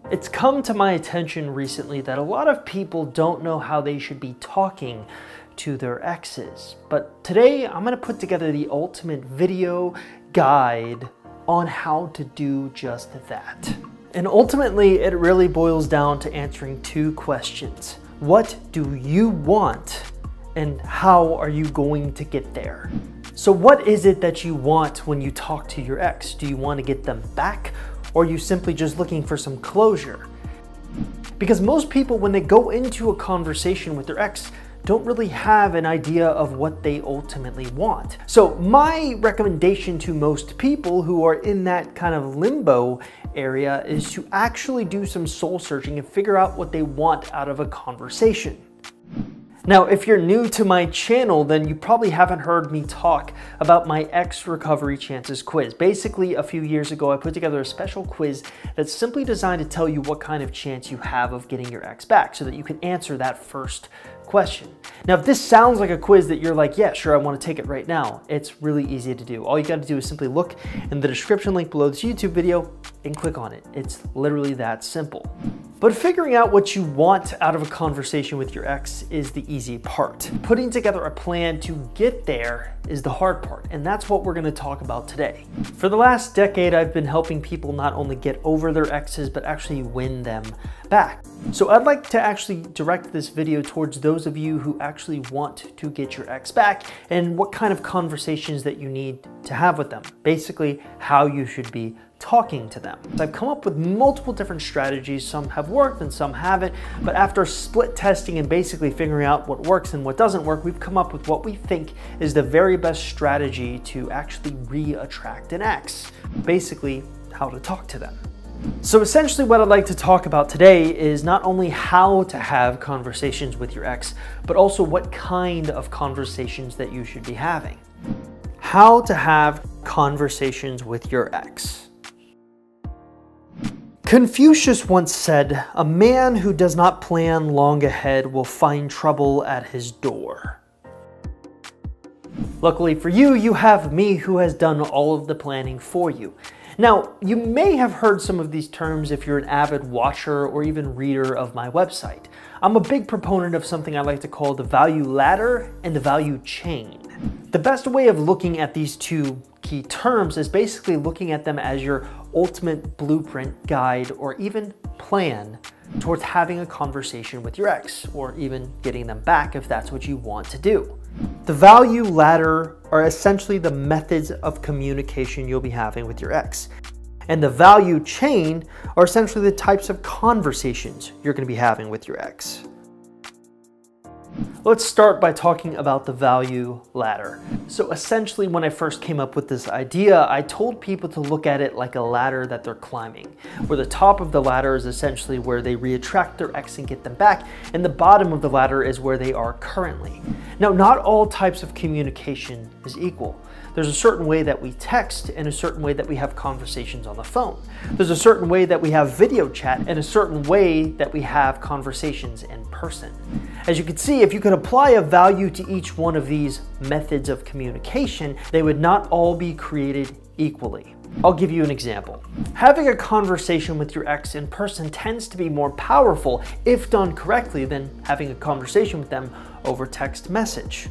It's come to my attention recently that a lot of people don't know how they should be talking to their exes. But today I'm gonna put together the ultimate video guide on how to do just that. And ultimately, it really boils down to answering two questions. What do you want? And how are you going to get there? So what is it that you want when you talk to your ex? Do you want to get them back? Or are you simply just looking for some closure? Because most people, when they go into a conversation with their ex, don't really have an idea of what they ultimately want. So my recommendation to most people who are in that kind of limbo area is to actually do some soul searching and figure out what they want out of a conversation. Now, if you're new to my channel, then you probably haven't heard me talk about my Ex Recovery Chances quiz. Basically, a few years ago, I put together a special quiz that's simply designed to tell you what kind of chance you have of getting your ex back so that you can answer that first question. Now, if this sounds like a quiz that you're like, yeah, sure, I want to take it right now, it's really easy to do. All you got to do is simply look in the description link below this YouTube video and click on it. It's literally that simple. But figuring out what you want out of a conversation with your ex is the easy part. Putting together a plan to get there is the hard part, and that's what we're going to talk about today. For the last decade, I've been helping people not only get over their exes, but actually win them back. So I'd like to actually direct this video towards those of you who actually want to get your ex back and what kind of conversations that you need to have with them. Basically, how you should be talking to them. I've come up with multiple different strategies. Some have worked and some haven't, but after split testing and basically figuring out what works and what doesn't work, we've come up with what we think is the very best strategy to actually re-attract an ex. Basically, how to talk to them. So essentially what I'd like to talk about today is not only how to have conversations with your ex, but also what kind of conversations that you should be having. How to have conversations with your ex. Confucius once said, "A man who does not plan long ahead will find trouble at his door." Luckily for you, you have me who has done all of the planning for you. Now, you may have heard some of these terms if you're an avid watcher or even reader of my website. I'm a big proponent of something I like to call the value ladder and the value chain. The best way of looking at these two key terms is basically looking at them as your ultimate blueprint, guide, or even plan towards having a conversation with your ex, or even getting them back if that's what you want to do. The value ladder are essentially the methods of communication you'll be having with your ex. And the value chain are essentially the types of conversations you're going to be having with your ex. Let's start by talking about the value ladder. So essentially, when I first came up with this idea, I told people to look at it like a ladder that they're climbing, where the top of the ladder is essentially where they re-attract their ex and get them back, and the bottom of the ladder is where they are currently. Now, not all types of communication is equal. There's a certain way that we text and a certain way that we have conversations on the phone. There's a certain way that we have video chat and a certain way that we have conversations in person. As you can see, if you could apply a value to each one of these methods of communication, they would not all be created equally. I'll give you an example. Having a conversation with your ex in person tends to be more powerful if done correctly than having a conversation with them over text message.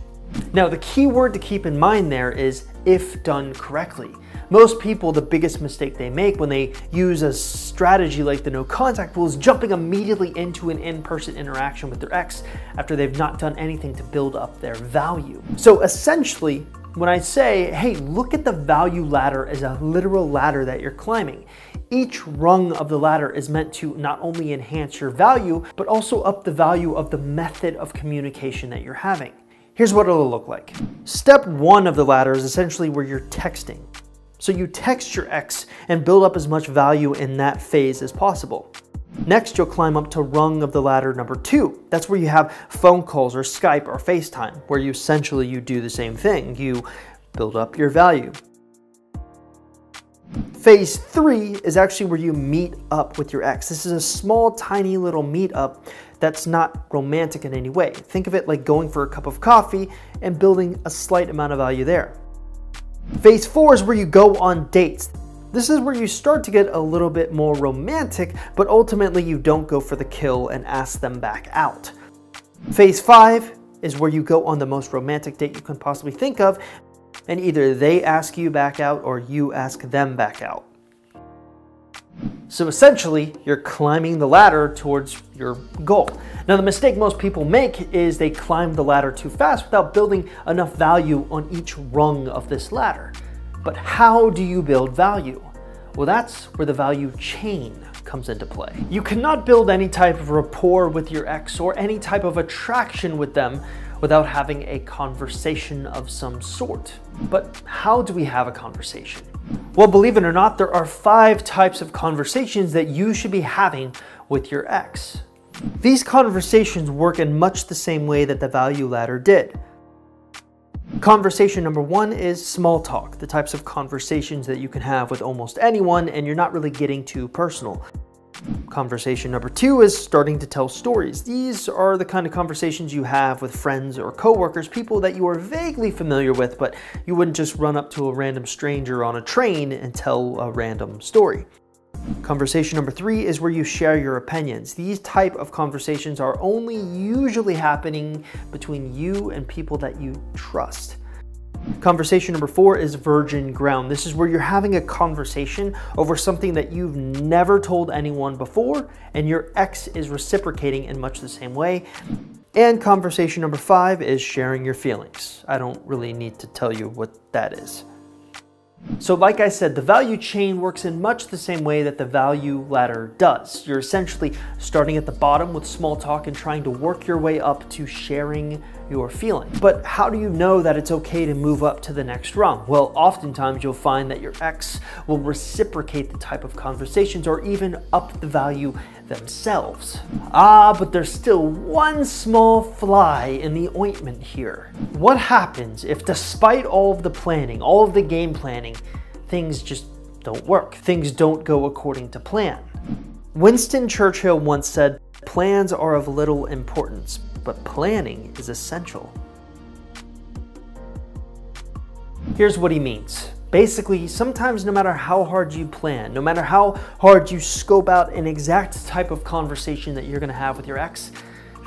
Now, the key word to keep in mind there is if done correctly. Most people, the biggest mistake they make when they use a strategy like the no contact rule is jumping immediately into an in-person interaction with their ex after they've not done anything to build up their value. So essentially, when I say, hey, look at the value ladder as a literal ladder that you're climbing. Each rung of the ladder is meant to not only enhance your value, but also up the value of the method of communication that you're having. Here's what it'll look like. Step one of the ladder is essentially where you're texting. So you text your ex and build up as much value in that phase as possible. Next, you'll climb up to rung of the ladder number 2. That's where you have phone calls or Skype or FaceTime, where you essentially do the same thing. You build up your value. Phase 3 is actually where you meet up with your ex. This is a small, tiny little meetup that's not romantic in any way. Think of it like going for a cup of coffee and building a slight amount of value there. Phase 4 is where you go on dates. This is where you start to get a little bit more romantic, but ultimately you don't go for the kill and ask them back out. Phase 5 is where you go on the most romantic date you can possibly think of, and either they ask you back out or you ask them back out. So essentially, you're climbing the ladder towards your goal. Now, the mistake most people make is they climb the ladder too fast without building enough value on each rung of this ladder. But how do you build value? Well, that's where the value chain comes into play. You cannot build any type of rapport with your ex or any type of attraction with them without having a conversation of some sort. But how do we have a conversation? Well, believe it or not, there are 5 types of conversations that you should be having with your ex. These conversations work in much the same way that the value ladder did. Conversation number 1 is small talk, the types of conversations that you can have with almost anyone and you're not really getting too personal. Conversation number 2 is starting to tell stories. These are the kind of conversations you have with friends or coworkers, people that you are vaguely familiar with, but you wouldn't just run up to a random stranger on a train and tell a random story. Conversation number 3 is where you share your opinions. These type of conversations are only usually happening between you and people that you trust. Conversation number 4 is virgin ground. This is where you're having a conversation over something that you've never told anyone before, and your ex is reciprocating in much the same way. And conversation number 5 is sharing your feelings. I don't really need to tell you what that is. So like I said, the value chain works in much the same way that the value ladder does. You're essentially starting at the bottom with small talk and trying to work your way up to sharing your feelings. But how do you know that it's okay to move up to the next rung? Well, oftentimes you'll find that your ex will reciprocate the type of conversations or even up the value themselves. But there's still one small fly in the ointment here. What happens if, despite all of the planning, all of the game planning, things just don't work? Things don't go according to plan. Winston Churchill once said, "Plans are of little importance, but planning is essential." Here's what he means. Basically, sometimes no matter how hard you plan, no matter how hard you scope out an exact type of conversation that you're gonna have with your ex,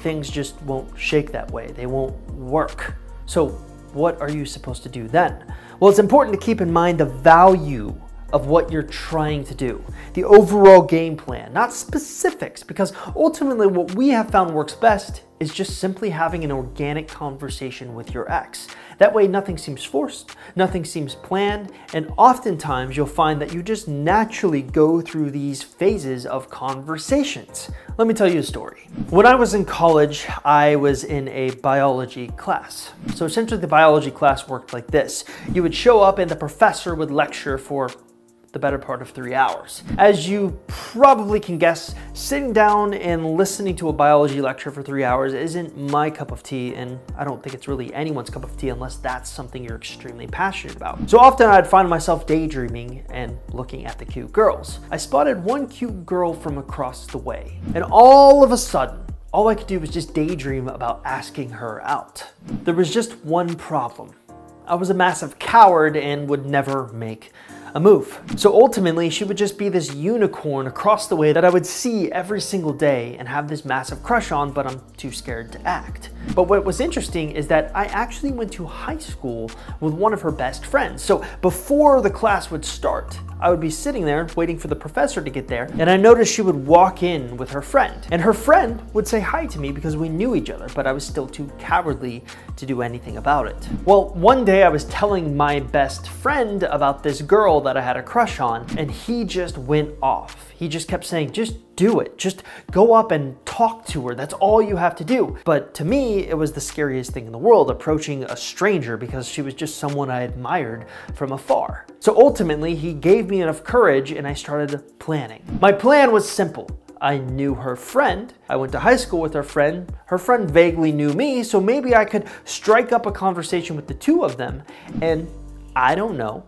things just won't shake that way. They won't work. So what are you supposed to do then? Well, it's important to keep in mind the value of what you're trying to do, the overall game plan, not specifics, because ultimately what we have found works best is just simply having an organic conversation with your ex. That way nothing seems forced, nothing seems planned, and oftentimes you'll find that you just naturally go through these phases of conversations. Let me tell you a story. When I was in college, I was in a biology class. So essentially the biology class worked like this. You would show up and the professor would lecture for the better part of 3 hours. As you probably can guess, sitting down and listening to a biology lecture for 3 hours isn't my cup of tea, and I don't think it's really anyone's cup of tea unless that's something you're extremely passionate about. So often I'd find myself daydreaming and looking at the cute girls. I spotted one cute girl from across the way, and all of a sudden, all I could do was just daydream about asking her out. There was just one problem. I was a massive coward and would never make a move. So ultimately, she would just be this unicorn across the way that I would see every single day and have this massive crush on, but I'm too scared to act. But what was interesting is that I actually went to high school with one of her best friends. So before the class would start, I would be sitting there waiting for the professor to get there, and I noticed she would walk in with her friend. And her friend would say hi to me because we knew each other, but I was still too cowardly to do anything about it. Well, one day I was telling my best friend about this girl that I had a crush on, and he just went off. He just kept saying, just do it. Just go up and talk to her. That's all you have to do. But to me, it was the scariest thing in the world, approaching a stranger because she was just someone I admired from afar. So ultimately, he gave me enough courage and I started planning. My plan was simple. I knew her friend. I went to high school with her friend. Her friend vaguely knew me, so maybe I could strike up a conversation with the two of them and, I don't know,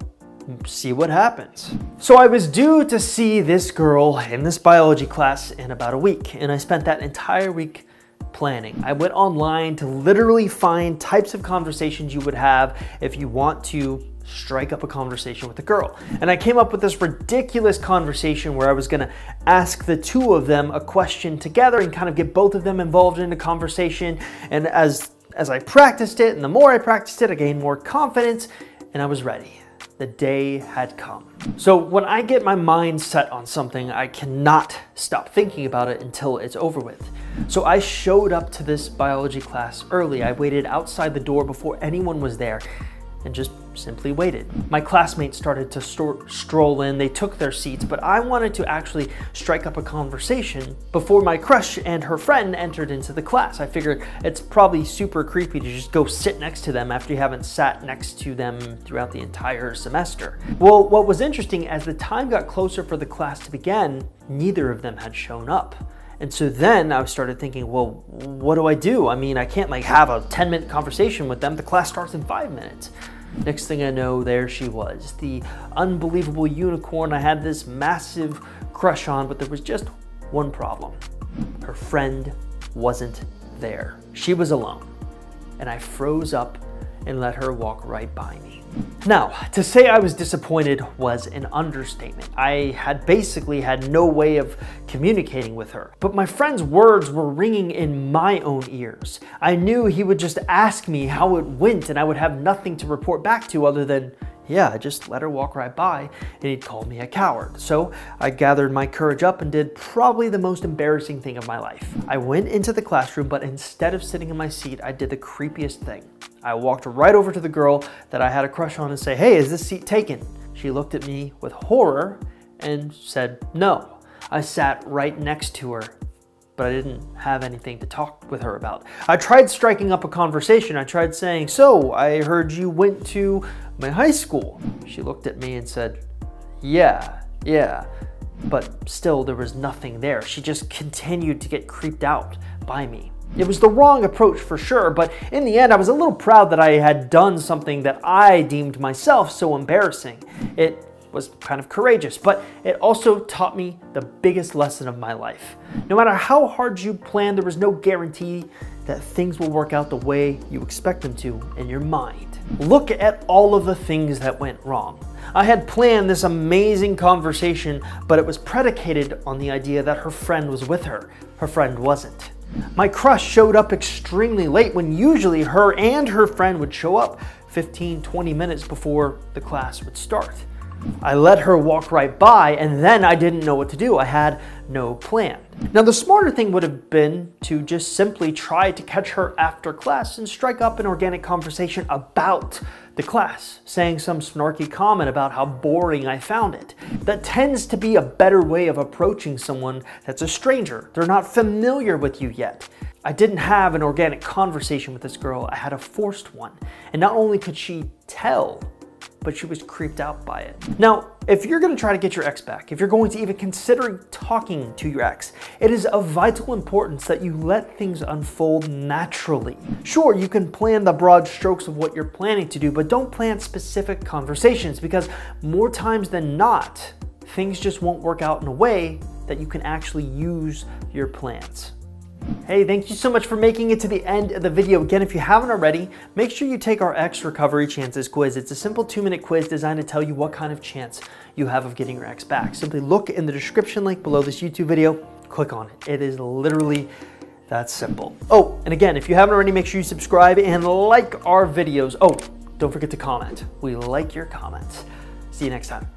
see what happens. So I was due to see this girl in this biology class in about a week, and I spent that entire week planning. I went online to literally find types of conversations you would have if you want to strike up a conversation with the girl. And I came up with this ridiculous conversation where I was gonna ask the two of them a question together and kind of get both of them involved in the conversation. And as I practiced it, and the more I practiced it, I gained more confidence, and I was ready. The day had come. So when I get my mind set on something, I cannot stop thinking about it until it's over with. So I showed up to this biology class early. I waited outside the door before anyone was there and just simply waited. My classmates started to stroll in, they took their seats, but I wanted to actually strike up a conversation before my crush and her friend entered into the class. I figured it's probably super creepy to just go sit next to them after you haven't sat next to them throughout the entire semester. Well, what was interesting, as the time got closer for the class to begin, neither of them had shown up. And so then I started thinking, well, what do I do? I mean, I can't like have a 10-minute conversation with them. The class starts in 5 minutes. Next thing I know, there she was, the unbelievable unicorn I had this massive crush on, but there was just one problem. Her friend wasn't there. She was alone. And I froze up and let her walk right by me. Now, to say I was disappointed was an understatement. I had basically had no way of communicating with her. But my friend's words were ringing in my own ears. I knew he would just ask me how it went, and I would have nothing to report back to other than, yeah, I just let her walk right by, and he'd call me a coward. So I gathered my courage up and did probably the most embarrassing thing of my life. I went into the classroom, but instead of sitting in my seat, I did the creepiest thing. I walked right over to the girl that I had a crush on and say, "Hey, is this seat taken?" She looked at me with horror and said, "No." I sat right next to her, but I didn't have anything to talk with her about. I tried striking up a conversation. I tried saying, "So, I heard you went to my high school." She looked at me and said, yeah. But still, there was nothing there. She just continued to get creeped out by me. It was the wrong approach for sure, but in the end, I was a little proud that I had done something that I deemed myself so embarrassing. It was kind of courageous, but it also taught me the biggest lesson of my life. No matter how hard you plan, there is no guarantee that things will work out the way you expect them to in your mind. Look at all of the things that went wrong. I had planned this amazing conversation, but it was predicated on the idea that her friend was with her. Her friend wasn't. My crush showed up extremely late when usually her and her friend would show up 15-20 minutes before the class would start. I let her walk right by, and then I didn't know what to do. I had no plan. Now, the smarter thing would have been to just simply try to catch her after class and strike up an organic conversation about the class, saying some snarky comment about how boring I found it. That tends to be a better way of approaching someone that's a stranger. They're not familiar with you yet. I didn't have an organic conversation with this girl. I had a forced one. And not only could she tell, but she was creeped out by it. Now, if you're gonna try to get your ex back, if you're going to even consider talking to your ex, it is of vital importance that you let things unfold naturally. Sure, you can plan the broad strokes of what you're planning to do, but don't plan specific conversations, because more times than not, things just won't work out in a way that you can actually use your plans. Hey, thank you so much for making it to the end of the video. Again, if you haven't already, make sure you take our Ex Recovery Chances quiz. It's a simple 2-minute quiz designed to tell you what kind of chance you have of getting your ex back. Simply look in the description link below this YouTube video, click on it. It is literally that simple. Oh, and again, if you haven't already, make sure you subscribe and like our videos. Oh, don't forget to comment. We like your comments. See you next time.